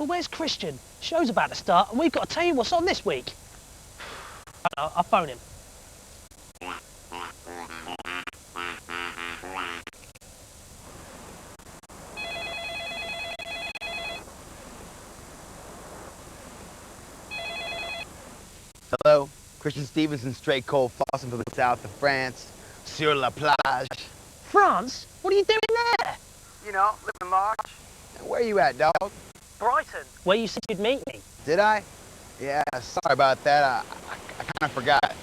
But where's Christian? Show's about to start and we've got to tell you what's on this week. I know, I'll phone him. Hello, Christian Stevenson, straight cold fossil from the south of France, sur la plage. France? What are you doing there? You know, living large. Where are you at, dog? Brighton, where you said you'd meet me. Did I? Yeah, sorry about that. I kind of forgot.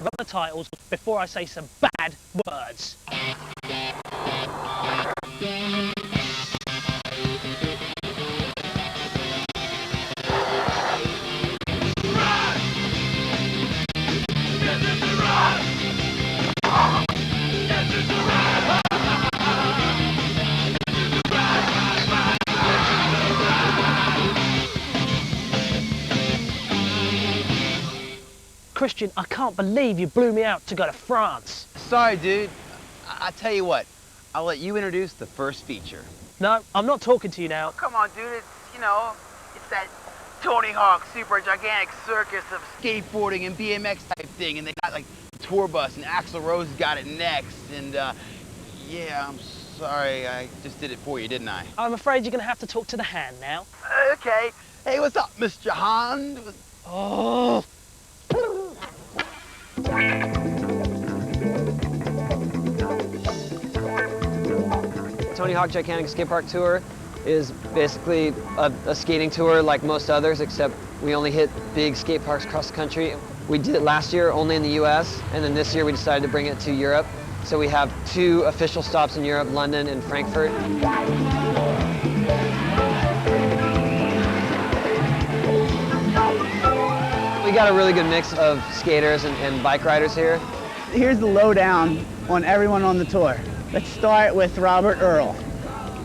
Run the titles before I say some bad words. Christian, I can't believe you blew me out to go to France. Sorry, dude. I tell you what, I'll let you introduce the first feature. No, I'm not talking to you now. Come on, dude. It's, you know, it's that Tony Hawk super gigantic circus of skateboarding and BMX type thing, and they got like tour bus, and Axl Rose got it next, and yeah, I'm sorry, I just did it for you, didn't I? I'm afraid you're gonna have to talk to the hand now. Okay. Hey, what's up, Mr. Hand? Oh. Tony Hawk Gigantic Skate Park Tour is basically a skating tour like most others, except we only hit big skate parks across the country. We did it last year only in the US, and then this year we decided to bring it to Europe. So we have 2 official stops in Europe, London and Frankfurt. We got a really good mix of skaters and bike riders here. Here's the lowdown on everyone on the tour. Let's start with Robert Earl.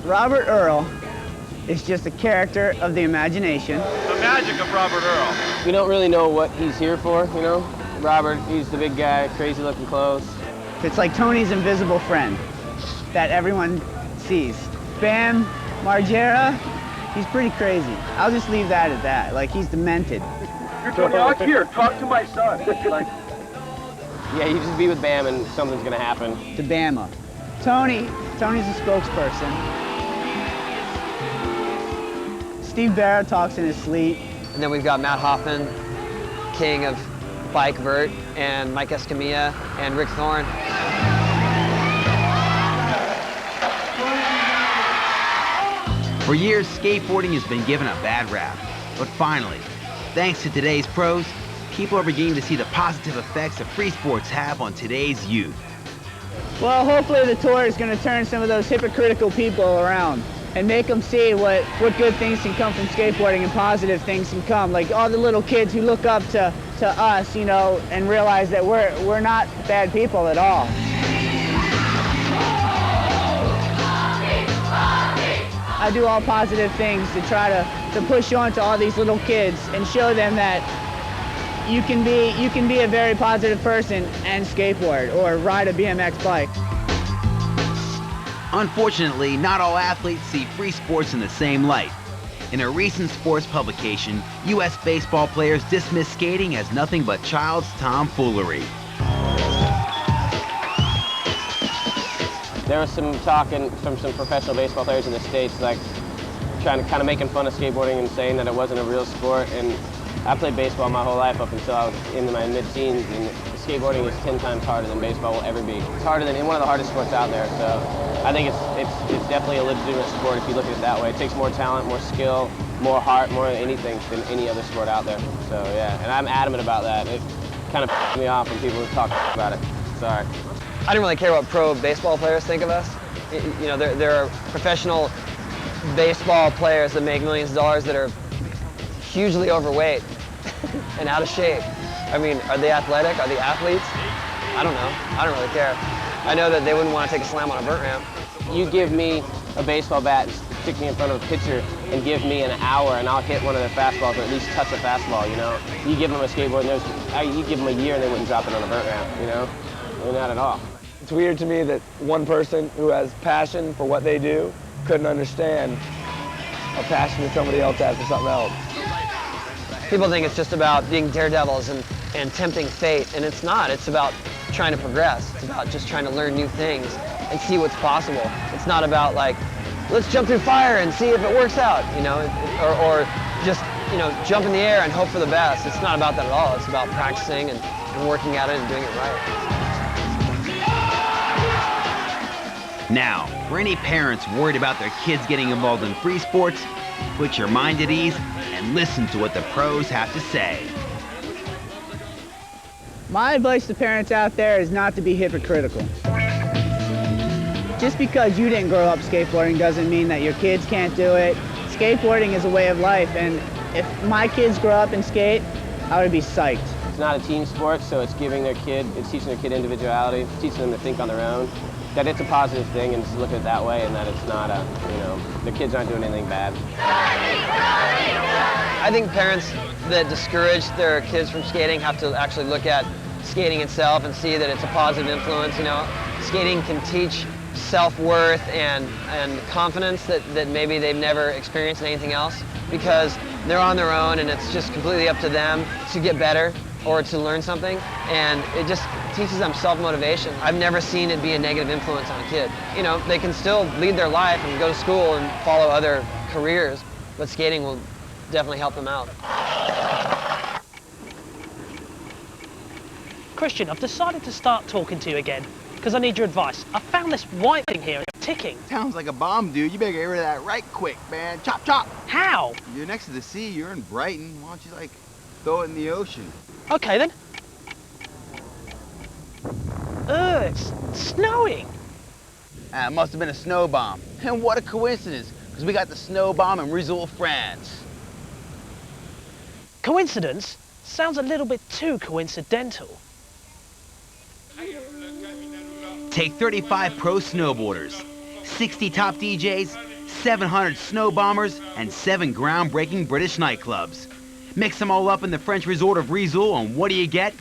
Robert Earl is just a character of the imagination. The magic of Robert Earl. We don't really know what he's here for, you know? Robert, he's the big guy, crazy looking clothes. It's like Tony's invisible friend that everyone sees. Bam Margera, he's pretty crazy. I'll just leave that at that. Like, he's demented. You're Tony Hawk here, talk to my son. Like, Yeah, you just be with Bam and something's gonna happen. To Bama. Tony's a spokesperson. Steve Barrow talks in his sleep. And then we've got Matt Hoffman, king of bike vert, and Mike Escamilla, and Rick Thorne. For years, skateboarding has been given a bad rap. But finally, thanks to today's pros, people are beginning to see the positive effects that free sports have on today's youth. Well, hopefully the tour is going to turn some of those hypocritical people around and make them see what good things can come from skateboarding and positive things can come. Like all the little kids who look up to us, you know, and realize that we're not bad people at all. I do all positive things to try to push on to all these little kids and show them that you can be a very positive person and skateboard or ride a BMX bike. Unfortunately, not all athletes see free sports in the same light. In a recent sports publication, U.S. baseball players dismissed skating as nothing but child's tomfoolery. There was some talking from some professional baseball players in the States, like trying to kind of making fun of skateboarding and saying that it wasn't a real sport. And I played baseball my whole life up until I was in my mid-teens, and skateboarding is 10 times harder than baseball will ever be. It's harder than one of the hardest sports out there, so I think it's definitely a legitimate sport if you look at it that way. It takes more talent, more skill, more heart, more anything than any other sport out there. So yeah, and I'm adamant about that. It kind of pisses me off when people talk about it. Sorry. I don't really care what pro baseball players think of us. You know, there are professional baseball players that make millions of dollars that are hugely overweight and out of shape. I mean, are they athletic? Are they athletes? I don't know. I don't really care. I know that they wouldn't want to take a slam on a vert ramp. You give me a baseball bat and stick me in front of a pitcher and give me an hour and I'll hit one of their fastballs or at least touch a fastball, you know? You give them a skateboard and you give them a year and they wouldn't drop it on a vert ramp, you know? I mean, not at all. It's weird to me that one person who has passion for what they do couldn't understand a passion that somebody else has for something else. People think it's just about being daredevils and tempting fate, and it's not. It's about trying to progress. It's about just trying to learn new things and see what's possible. It's not about like, let's jump through fire and see if it works out, you know, or just, you know, jump in the air and hope for the best. It's not about that at all. It's about practicing and working at it and doing it right. Now, for any parents worried about their kids getting involved in free sports, put your mind at ease and listen to what the pros have to say. My advice to parents out there is not to be hypocritical. Just because you didn't grow up skateboarding doesn't mean that your kids can't do it. Skateboarding is a way of life, and if my kids grow up and skate, I would be psyched. It's not a team sport, so it's teaching their kid individuality, teaching them to think on their own. That it's a positive thing and just look at it that way, and that it's not a, you know, the kids aren't doing anything bad. I think parents that discourage their kids from skating have to actually look at skating itself and see that it's a positive influence. You know, skating can teach self-worth and confidence that maybe they've never experienced in anything else, because they're on their own and it's just completely up to them to get better or to learn something, and it just teaches them self-motivation. I've never seen it be a negative influence on a kid. You know, they can still lead their life and go to school and follow other careers, but skating will definitely help them out. Christian, I've decided to start talking to you again because I need your advice. I found this white thing here ticking. Sounds like a bomb, dude. You better get rid of that right quick, man. Chop, chop. How? You're next to the sea. You're in Brighton. Why don't you, like, throw it in the ocean? Okay, then. Ugh, it's snowing. It must have been a snow bomb. And what a coincidence, because we got the snow bomb in Rizal, France. Coincidence? Sounds a little bit too coincidental. Take 35 pro snowboarders, 60 top DJs, 700 snow bombers, and 7 groundbreaking British nightclubs. Mix them all up in the French resort of Rizal, and what do you get?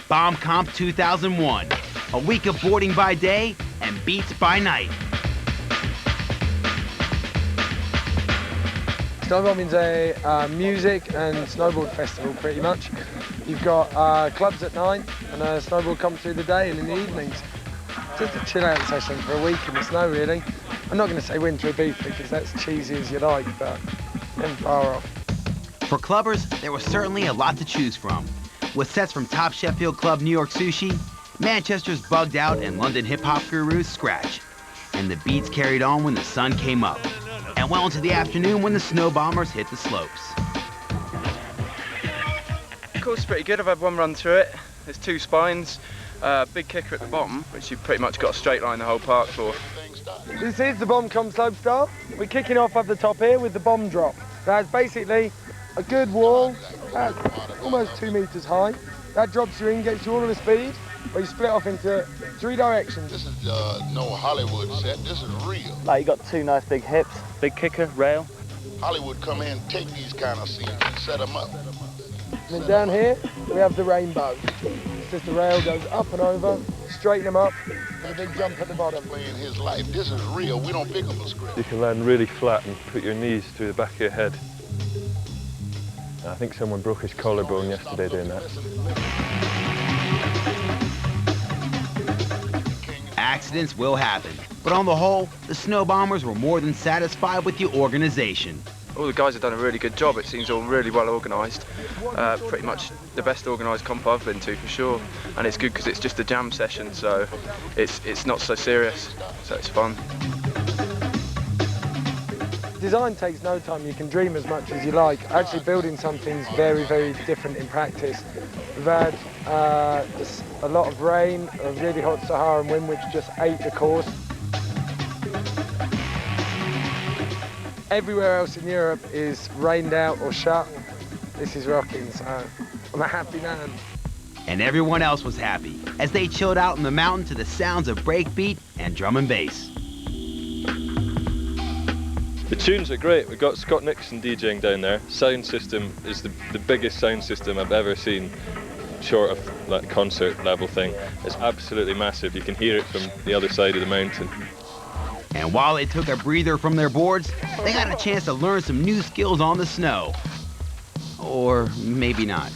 Bomb Comp 2001. A week of boarding by day and beats by night. Snowbombing's a music and snowboard festival, pretty much. You've got clubs at night and a snowboard comes through the day and in the evenings. Just a chill out session for a week in the snow, really. I'm not going to say winter Ibiza because that's cheesy as you like, but then far off. For clubbers, there was certainly a lot to choose from. With sets from top Sheffield club New York Sushi, Manchester's Bugged Out, and London hip-hop gurus Scratch. And the beats carried on when the sun came up, and well into the afternoon when the snow bombers hit the slopes. The course is pretty good. I've had one run through it. There's 2 spines, big kicker at the bottom, which you've pretty much got a straight line the whole park for. This is the bomb comp slope start. We're kicking off up the top here with the bomb drop. That's basically a good wall, almost 2 meters high. That drops you in, gets you all of the speed, where you split off into 3 directions. This is no Hollywood set, this is real. Like, you got 2 nice big hips, big kicker, rail. Hollywood come in, take these kind of scenes and set them up. And then down here, we have the rainbow. It's just the rail goes up and over, straighten them up, and a big jump at the bottom. Playing his life, this is real, we don't pick up a script. You can land really flat and put your knees through the back of your head. I think someone broke his collarbone yesterday doing that. Accidents will happen, but on the whole, the snow bombers were more than satisfied with the organization. All the guys have done a really good job. It seems all really well organised. Pretty much the best organised comp I've been to for sure. And it's good because it's just a jam session, so it's not so serious, so it's fun. Design takes no time. You can dream as much as you like. Actually building something's very, very different in practice. We've had a lot of rain, a really hot Saharan wind which just ate the course. Everywhere else in Europe is rained out or shut. This is rocking, so I'm a happy man. And everyone else was happy as they chilled out in the mountain to the sounds of breakbeat and drum and bass. The tunes are great. We've got Scott Nixon DJing down there. Sound system is the biggest sound system I've ever seen, short of like concert level thing. It's absolutely massive. You can hear it from the other side of the mountain. And while they took a breather from their boards, they got a chance to learn some new skills on the snow. Or maybe not.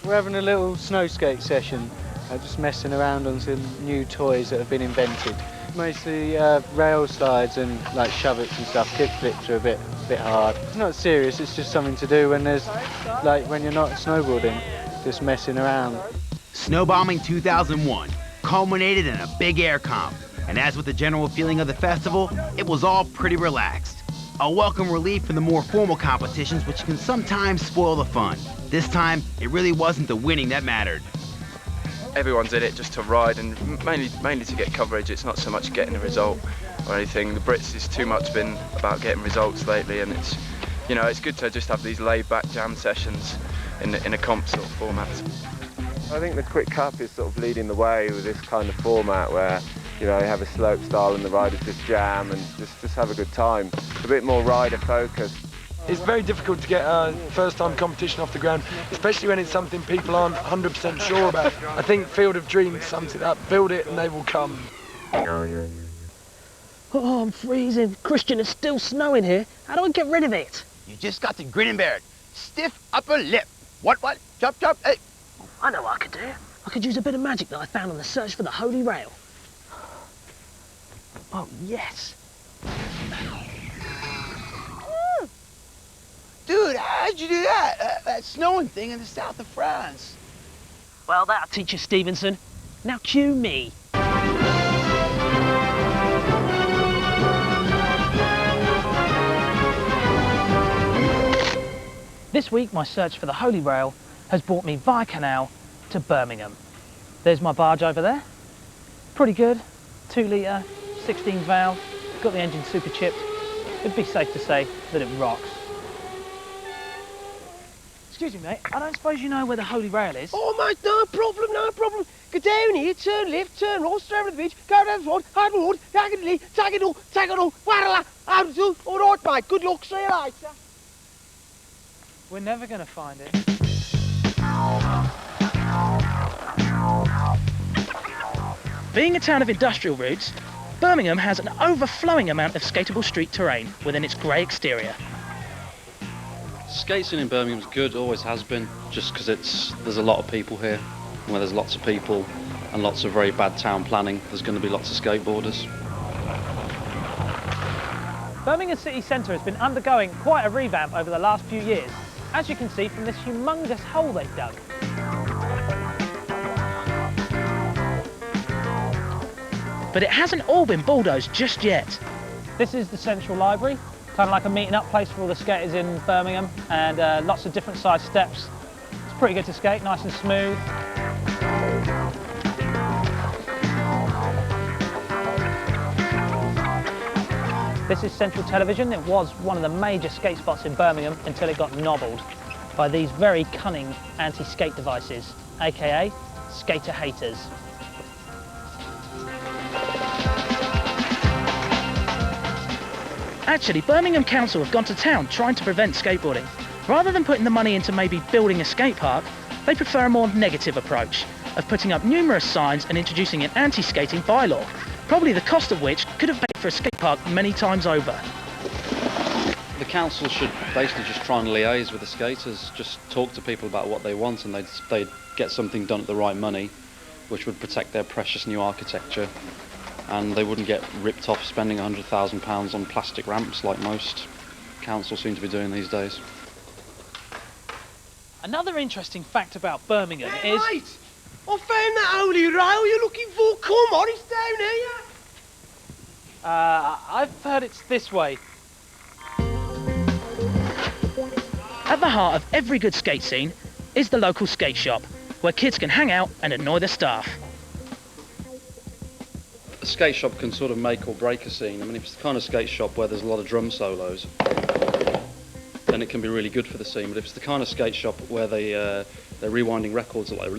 We're having a little snow skate session, just messing around on some new toys that have been invented. Mostly rail slides and like shove-its and stuff. Kick flips are a bit hard. It's not serious, it's just something to do when there's, like when you're not snowboarding, just messing around. Snowbombing 2001 culminated in a big air comp. And as with the general feeling of the festival, it was all pretty relaxed. A welcome relief from the more formal competitions, which can sometimes spoil the fun. This time, it really wasn't the winning that mattered. Everyone's in it just to ride and mainly to get coverage. It's not so much getting a result or anything. The Brits is too much been about getting results lately, and it's, you know, it's good to just have these laid-back jam sessions in a comp sort of format. I think the Quick Cup is sort of leading the way with this kind of format where, you know, you have a slope style and the riders just jam and just have a good time. A bit more rider focused. It's very difficult to get a first-time competition off the ground, especially when it's something people aren't 100% sure about. I think Field of Dreams sums it up. Build it and they will come. Oh, I'm freezing. Christian, it's still snowing here. How do I get rid of it? You just got to grin and bear it. Stiff upper lip. What? Chop, chop, hey. I know what I could do. I could use a bit of magic that I found on the search for the Holy Rail. Oh, yes. Dude, how'd you do that? That snowing thing in the south of France. Well, that'll teach you, Stevenson. Now cue me. This week, my search for the Holy Rail has brought me via canal to Birmingham. There's my barge over there. Pretty good. 2 litre, 16 valve, got the engine super chipped. It'd be safe to say that it rocks. Excuse me, mate, I don't suppose you know where the Holy Rail is? Oh, mate, no problem, no problem. Go down here, turn left, turn right, straight over the beach, go down the road, hard road, take it all, waddle, all right, mate, good luck, see you later. We're never going to find it. Being a town of industrial routes, Birmingham has an overflowing amount of skatable street terrain within its grey exterior. Skating in Birmingham's good, always has been, just because there's a lot of people here. And where there's lots of people and lots of very bad town planning, there's going to be lots of skateboarders. Birmingham city centre has been undergoing quite a revamp over the last few years, as you can see from this humongous hole they've dug. But it hasn't all been bulldozed just yet. This is the central library, kind of like a meeting up place for all the skaters in Birmingham, and lots of different size steps. It's pretty good to skate, nice and smooth. This is Central Television. It was one of the major skate spots in Birmingham until it got nobbled by these very cunning anti-skate devices, aka skater haters. Actually, Birmingham Council have gone to town trying to prevent skateboarding. Rather than putting the money into maybe building a skate park, they prefer a more negative approach of putting up numerous signs and introducing an anti-skating bylaw, probably the cost of which could have paid for a skate park many times over. The council should basically just try and liaise with the skaters, just talk to people about what they want, and they'd get something done at the right money, which would protect their precious new architecture, and they wouldn't get ripped off spending £100,000 on plastic ramps like most councils seem to be doing these days. Another interesting fact about Birmingham is... Mate, I found that Holy Rail you're looking for. Come on, it's down here. I've heard it's this way. At the heart of every good skate scene is the local skate shop, where kids can hang out and annoy the staff. A skate shop can sort of make or break a scene. I mean, if it's the kind of skate shop where there's a lot of drum solos, then it can be really good for the scene. But if it's the kind of skate shop where they're rewinding records, like,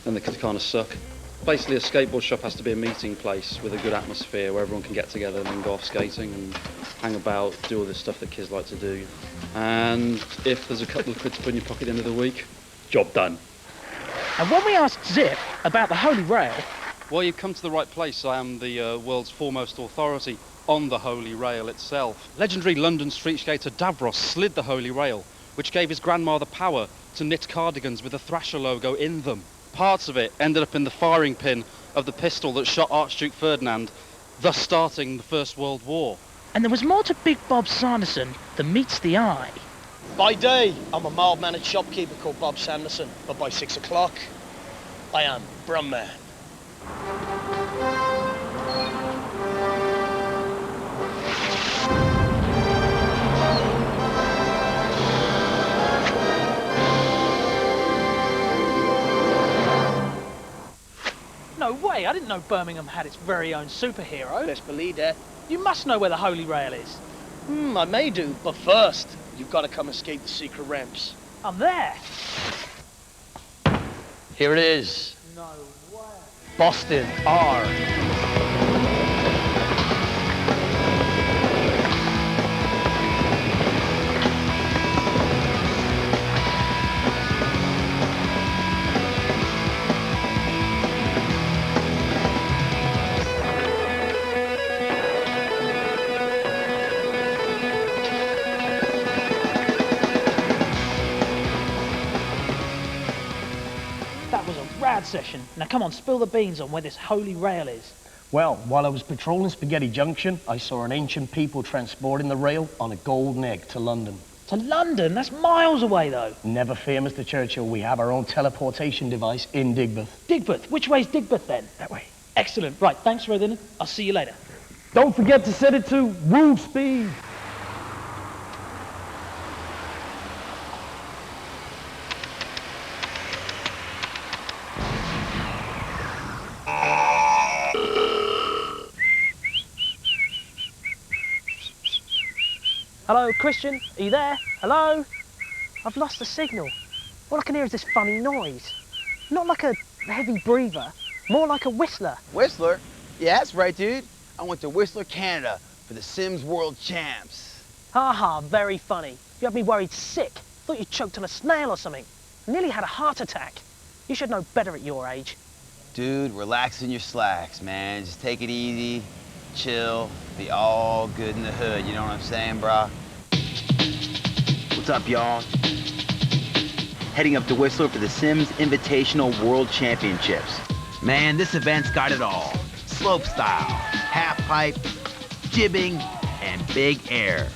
then they can kind of suck. Basically, a skateboard shop has to be a meeting place with a good atmosphere where everyone can get together and then go off skating and hang about, do all this stuff that kids like to do. And if there's a couple of quid to put in your pocket at the end of the week, job done. And when we asked Zip about the Holy Rail, Well, you've come to the right place. I am the world's foremost authority on the Holy Rail itself. Legendary London street skater Davros slid the Holy Rail, which gave his grandma the power to knit cardigans with the Thrasher logo in them. Parts of it ended up in the firing pin of the pistol that shot Archduke Ferdinand, thus starting the First World War. And there was more to Big Bob Sanderson than meets the eye. By day, I'm a mild-mannered shopkeeper called Bob Sanderson, but by 6 o'clock, I am Brum Man. No way, I didn't know Birmingham had its very own superhero. Best believe that. You must know where the Holy Rail is. I may do, but first, you've got to come escape the secret ramps. I'm there. Here it is. No way. Boston R. That was a rad session. Now come on, spill the beans on where this Holy Rail is. Well, while I was patrolling Spaghetti Junction, I saw an ancient people transporting the rail on a golden egg to London. To London? That's miles away, though. Never fear, Mr. Churchill. We have our own teleportation device in Digbeth. Digbeth? Which way's Digbeth, then? That way. Excellent. Right, thanks, Redden. I'll see you later. Don't forget to set it to roof speed. Hello, Christian, are you there? Hello? I've lost the signal. All I can hear is this funny noise. Not like a heavy breather, more like a whistler. Whistler? Yeah, that's right, dude. I went to Whistler, Canada for the Sims World Champs. Ha, very funny. You had me worried sick. Thought you choked on a snail or something. I nearly had a heart attack. You should know better at your age. Dude, relax in your slacks, man. Just take it easy, chill, be all good in the hood. You know what I'm saying, brah? What's up, y'all? Heading up to Whistler for the Sims Invitational World Championships. Man, this event's got it all. Slope style, half pipe, jibbing, and big air.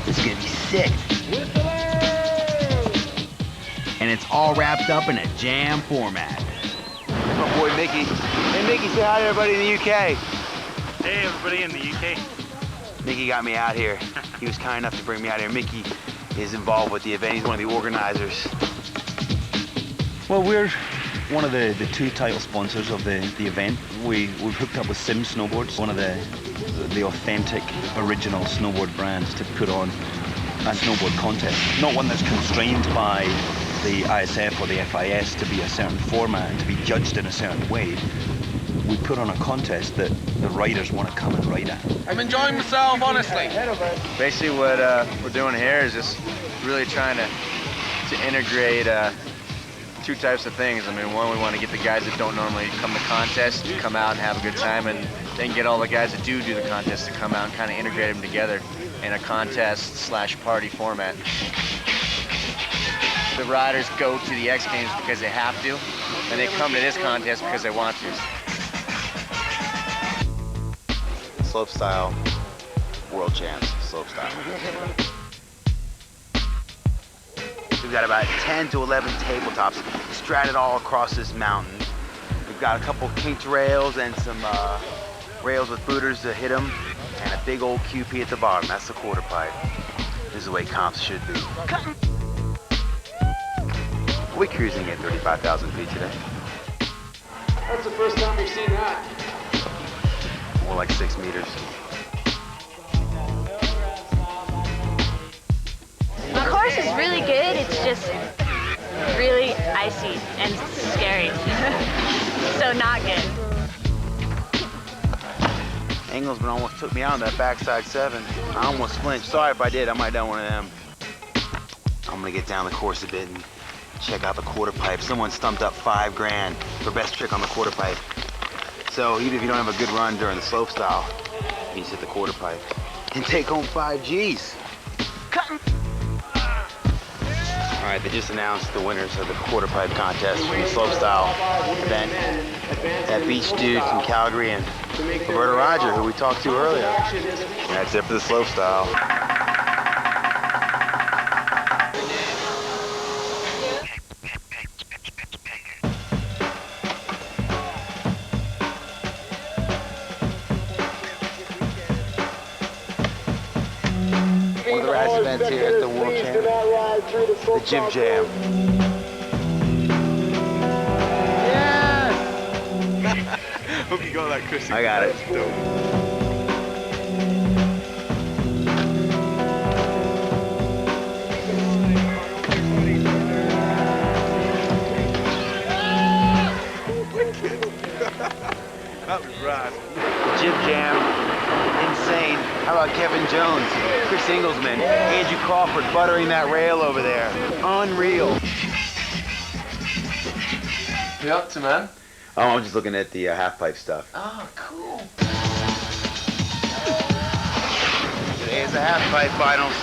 This is gonna be sick. And it's all wrapped up in a jam format. My boy Mickey. Hey Mickey, say hi to everybody in the UK. Hey everybody in the UK. Mickey got me out here. He was kind enough to bring me out here. Mickey is involved with the event. He's one of the organizers. Well, we're one of the two title sponsors of the event. We've hooked up with Sim Snowboards, one of the authentic, original snowboard brands, to put on a snowboard contest. Not one that's constrained by the ISF or the FIS to be a certain format and to be judged in a certain way. We put on a contest that the riders want to come and ride at. I'm enjoying myself, honestly. Basically what we're doing here is just really trying to integrate two types of things. I mean, one, we want to get the guys that don't normally come to contests to come out and have a good time, and then get all the guys that do the contest to come out and kind of integrate them together in a contest/party format. The riders go to the X Games because they have to, and they come to this contest because they want to. Slopestyle world champs, slopestyle. We've got about 10 to 11 tabletops stratted all across this mountain. We've got a couple kinked rails and some rails with booters to hit them, and a big old QP at the bottom. That's the quarter pipe. This is the way comps should be. We're cruising at 35,000 feet today. That's the first time we've seen that. More like 6 meters. The course is really good. It's just really icy and scary. So not good. Engelsman almost took me out on that backside 7. I almost flinched. Sorry if I did. I might have done one of them. I'm gonna get down the course a bit and check out the quarter pipe. Someone stumped up $5 grand for best trick on the quarter pipe. So even if you don't have a good run during the slope style, you just hit the quarter pipe and take home 5 G's. All right, they just announced the winners of the quarter pipe contest from the slope style event. That beach dude from Calgary and Roberta Roger, who we talked to earlier. And that's it for the slope style. One of the last events here at the World Championship, the Jib Jam. Hope you got that, Chris. I got it. That was rad. Jib Jam, insane. How about Kevin Jones, Chris Ingelsman, Andrew Crawford buttering that rail over there. Unreal. What you up to, man? Oh, I'm just looking at the half pipe stuff. Oh, cool. Today is the half pipe finals.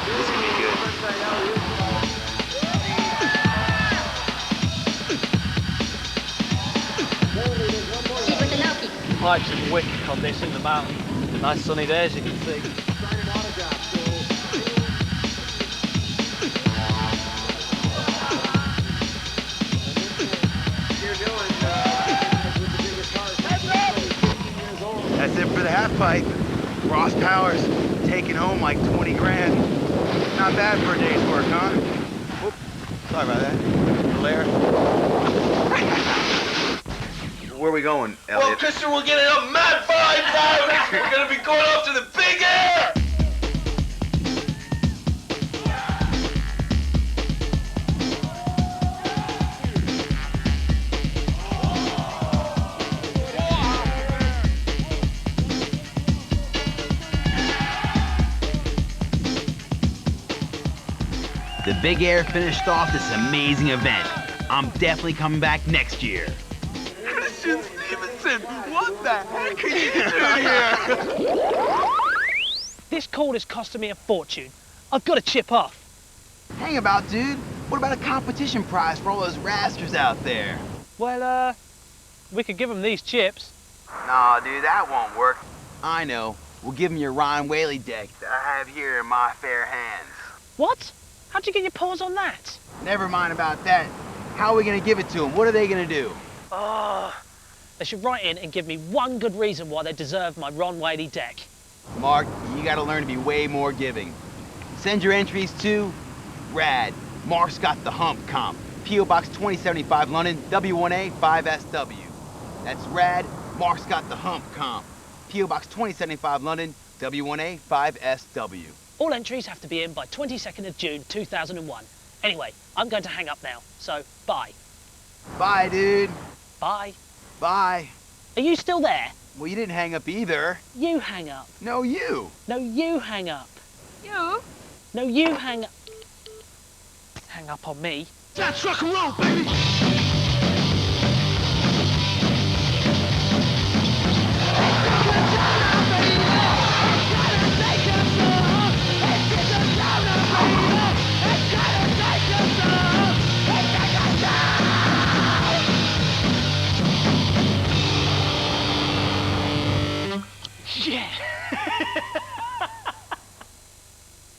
This is gonna be good. Pipes in wicked condition in the mountain. Nice sunny day, as you can see. That's it for the half pipe. Ross Powers taking home like 20 grand. Not bad for a day's work, huh? Whoop. Sorry about that. Blair. Where are we going, Elliot? Well, Christian, we're getting a mad vibe now. We're going to be going off to the big air. The Big Air finished off this amazing event. I'm definitely coming back next year. Christian Stevenson, what the heck are you doing here? This cord is costing me a fortune. I've got to chip off. Hang about, dude. What about a competition prize for all those rasters out there? Well, we could give them these chips. Nah, dude, that won't work. I know. We'll give them your Ron Whaley deck that I have here in my fair hands. What? How'd you get your paws on that? Never mind about that. How are we gonna give it to them? What are they gonna do? Oh, they should write in and give me one good reason why they deserve my Ron Whaley deck. Mark, you gotta learn to be way more giving. Send your entries to RAD. Mark's got the hump comp. P.O. Box 2075 London, W1A 5SW. That's RAD. Mark's got the hump comp. P.O. Box 2075 London, W1A 5SW. All entries have to be in by 22nd of June 2001. Anyway, I'm going to hang up now, so bye. Bye, dude. Bye. Bye. Are you still there? Well, you didn't hang up either. You hang up. No, you. No, you hang up. You? No, you hang up. Hang up on me. That's rock and roll, baby. Yeah.